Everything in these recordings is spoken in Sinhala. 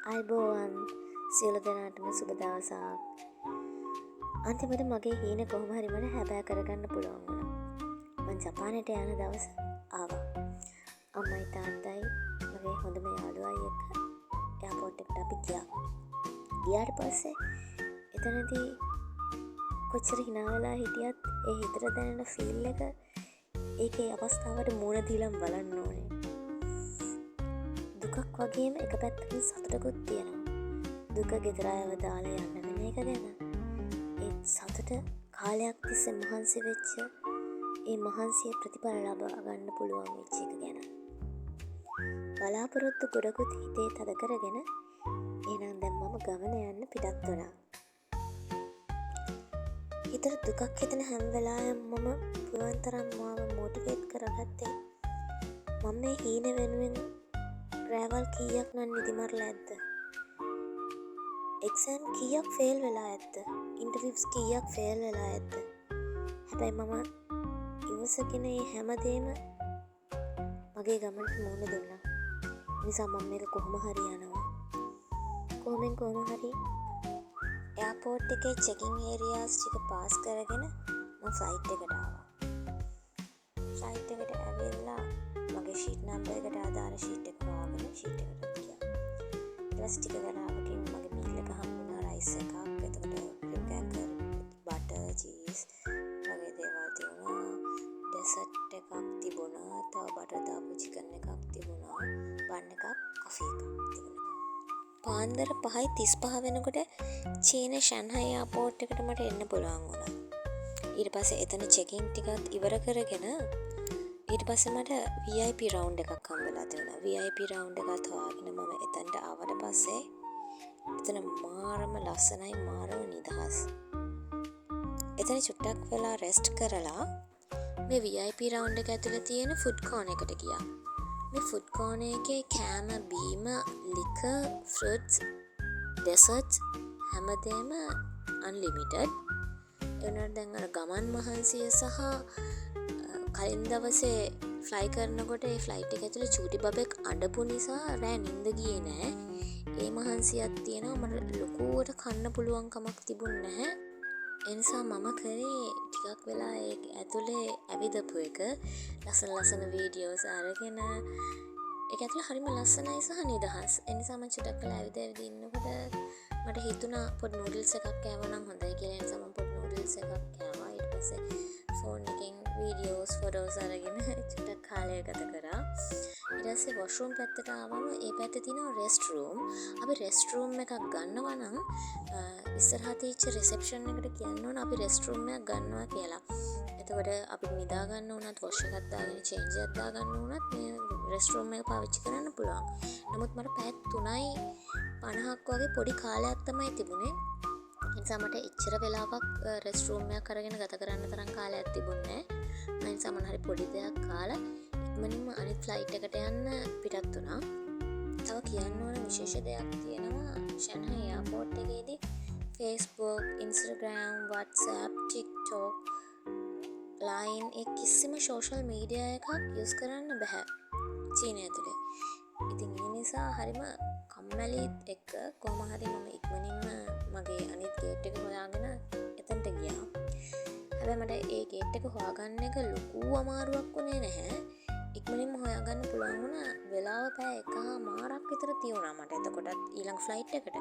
අයිබෝවන් සියලු දෙනාටම සුබ දවසක්. අන්තිමට මගේ හීන කොහොම හරි මට හැබෑ කරගන්න පුළුවන් වුණා. මං ජපානයට යන දවස ආවා. අම්මයි තාත්තයි මගේ හොඳම යාළුවයි එක්ක එයාපෝට් එකට අපි ගියා. ගියාට පස්සේ එතනදී කොච්චර hina වෙලා හිටියත් ඒ හිතට දැනෙන ෆීල් එක ඒකේ අවස්ථාවට මූණ දීලම බලන්න ඕනේ. දුකක් වගේම එක පැත්තකින් සතුටකුත් තියෙනවා. දුක ගෙදර අයව දාලා යන්න වෙන එක ගැන. ඒත් සතුට කාලයක් තිස්සේ මහන්සි වෙච්ච ඒ මහන්සිය ප්‍රතිඵල ලබා ගන්න පුළුවන් වෙච්ච එක ගැන. බලාපොරොත්තු ගොඩකුත් හිතේ තද කරගෙන එහෙනම් දැන් මම ගමන යන්න පිටත් වුණා. හිතට දුකක් හිතෙන හැම වෙලාවෙම මම පුළුවන් තරම් මාව මොටිවේට් කරගත්තේ මම මේ හීන වෙනුවෙන් රෑවල් කීයක් නම් නිදිමරලා ඇද්ද? එක්සෑම් කීයක් ෆේල් වෙලා ඇද්ද? ඉන්ටර්විව්ස් කීයක් ෆේල් වෙලා ඇද්ද? හැබැයි මම ඉවසගෙන මේ හැමදේම මගේ ගමනට මුහුණ දුන්නා. නිසා මම මේක කොහොම හරි යනවා. කොහොම හරි එයාපෝට් එකේ චෙකින් ඒරියාස් ටික පාස් කරගෙන මම ෆ්ලයිට් එකට ආවා. ෆ්ලයිට් එකට ඇවිල්ලා මගේ ෂීට් නම්බර් එකට ආදාළ ෂීට් එක හොයාගෙන ෂීට් එකට ගියා. ඊට පස්සේ ටික වෙලාවකින් මගේ මීල් එක හම්බුණා රයිස් එකක්. එතකොට ක්‍රීම් කෑකර්, බටර්, චීස් වගේ දේවල් තිබුණා. ඩෙසර්ට් එකක් තිබුණා. තව බටර් දාපු චිකන් එකක් තිබුණා. බන් එකක්, කොෆි එකක් තිබුණා. පාන්දර 5:35 වෙනකොට චීන ෂැන්හයි එයාපෝට් එකට මට එන්න පුළුවන් වුණා. ඊට පස්සේ එතන චෙකින් ටිකත් ඉවර කරගෙන ඊට පස්සේ මට VIP රවුන්ඩ් එකක් හම්බෙලා තිබුණා. VIP රවුන්ඩ් එකත් හොයාගෙන මම එතනට ආවට පස්සේ එතන මාරම ලස්සනයි, මාරම නිදහස්. එතන චුට්ටක් වෙලා රෙස්ට් කරලා මේ VIP රවුන්ඩ් එක ඇතුලේ තියෙන ෆුඩ් කෝන් එකට ගියා. මේ ෆුඩ් කෝන් එකේ කෑම, බීම, ලිකර්, ෆෘට්ස්, ඩෙසර්ට්ස් හැමදේම අන්ලිමිටඩ්. එවනට දැන් අර ගමන් මහන්සිය සහ කලින් දවසේ ෆ්ලයි කරනකොට ඒ ෆ්ලයිට් එක ඇතුලේ චූටි බබෙක් අඬපු නිසා රෑ නිින්ද ගියේ නෑ. ඒ මහන්සියක් තියෙනවා. මට ලොකුවට කන්න පුළුවන් කමක් තිබුණ නැහැ. ඒ නිසා මම කරේ ටිකක් වෙලා ඒ ඇතුලේ ඇවිදපු එක. ලස්සන වීඩියෝස් අරගෙන ඒක ඇතුලේ හරිම ලස්සනයි සහ නිදහස්. ඒ නිසා මම චුට්ටක් වෙලා ඇවිද ඉන්නකොට මට හිතුණා පොඩි නූඩල්ස් එකක් කෑවනම් හොඳයි කියලා. ඒ නිසා මම පොඩි නූඩල්ස් එකක් කෑවා. ඊට පස්සේ ෆෝන් එකෙන් වීඩියෝස් ෆොටෝස් අරගෙන චුට්ටක් කාලය ගත කරා. ඊට පස්සේ වොෂ්රූම් පැත්තට ආවම ඒ පැත්තේ තියෙනවා රෙස්ට් රූම්. අපි රෙස්ට් රූම් එකක් ගන්නවා නම් ඉස්සරහා තියෙච්ච රිසෙප්ෂන් එකට කියන්න ඕන අපි රෙස්ට් රූම් එකක් ගන්නවා කියලා. එතකොට අපිට නිදා ගන්න උනත් වොෂ් එකක් දාගෙන චේන්ජ් එකක් දාගන්න උනත් මේ රෙස්ට් රූම් එක පාවිච්චි කරන්න පුළුවන්. නමුත් මට පැය 3:50ක් වගේ පොඩි කාලයක් තමයි තිබුණේ. නිසා මට එච්චර වෙලාවක් රෙස්ට් රූම් එකක් අරගෙන ගත කරන්න තරම් කාලයක් තිබුණේ නැහැ. මම නිසා මම හරි පොඩි දෙයක් කාලා ඉක්මනින්ම අනිත් ෆ්ලයිට් එකට යන්න පිටත් වුණා. තව කියන්න ඕන විශේෂ දෙයක් තියෙනවා ෂැන්හයි එයාපෝට් එකේදී Facebook, Instagram, WhatsApp, TikTok, Line ඒ කිසිම සෝෂල් මීඩියා එකක් යූස් කරන්න බෑ චීනය ඇතුලේ. ඉතින් ඒ නිසා හරිම කම්මැලිත් එක්ක කොහොම හරි මම ඉක්මනින්ම මගේ අනිත් ගේට් එක හොයාගෙන එතනට ගියා. හැබැයි මට ඒ ගේට් එක හොයාගන්න එක ලොකු අමාරුවක් වුණේ නැහැ. ඉක්මනින්ම හොයාගන්න පුළුවන් වුණා. වෙලාව පැය 1:00ක් විතර තියුණා මට එතකොටත් ඊළඟ ෆ්ලයිට් එකට.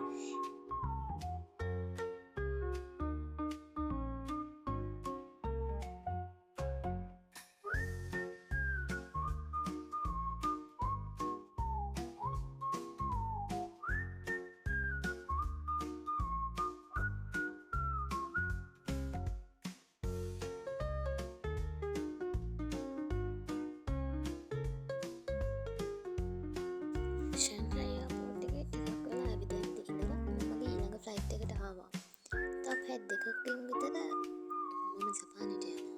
ෂැන්හයි එයාපෝට් එකේ ටිකක් වෙලා ඇවිදින්න ඉඳලා මගේ ඊළඟ ෆ්ලයිට් එකට ආවා. තව පැය 2කින් විතර මම ජපානයට යනවා.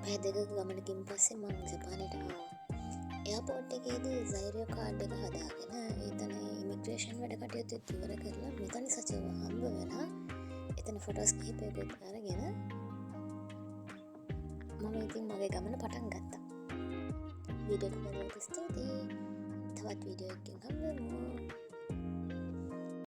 පැය දෙකක ගමනකින් පස්සේ මම ජපානයට ආවා. එයාපෝට් එකේදී සයිරියෝ කාඩ් එක හදාගෙන එතන ඉමිග්‍රේෂන් වැඩ කටයුතු ඉවර කරලා මෙතන සචිව හම්බ වෙලා එතන ෆොටෝස් කිහිපයකුත් අරගෙන මම ඉතින් මගේ ගමන පටන් ගත්තා. වීඩියෝ එක බලුවට ස්තුතියි. තවත් වීඩියෝ එකකින් හම්බ වෙමු.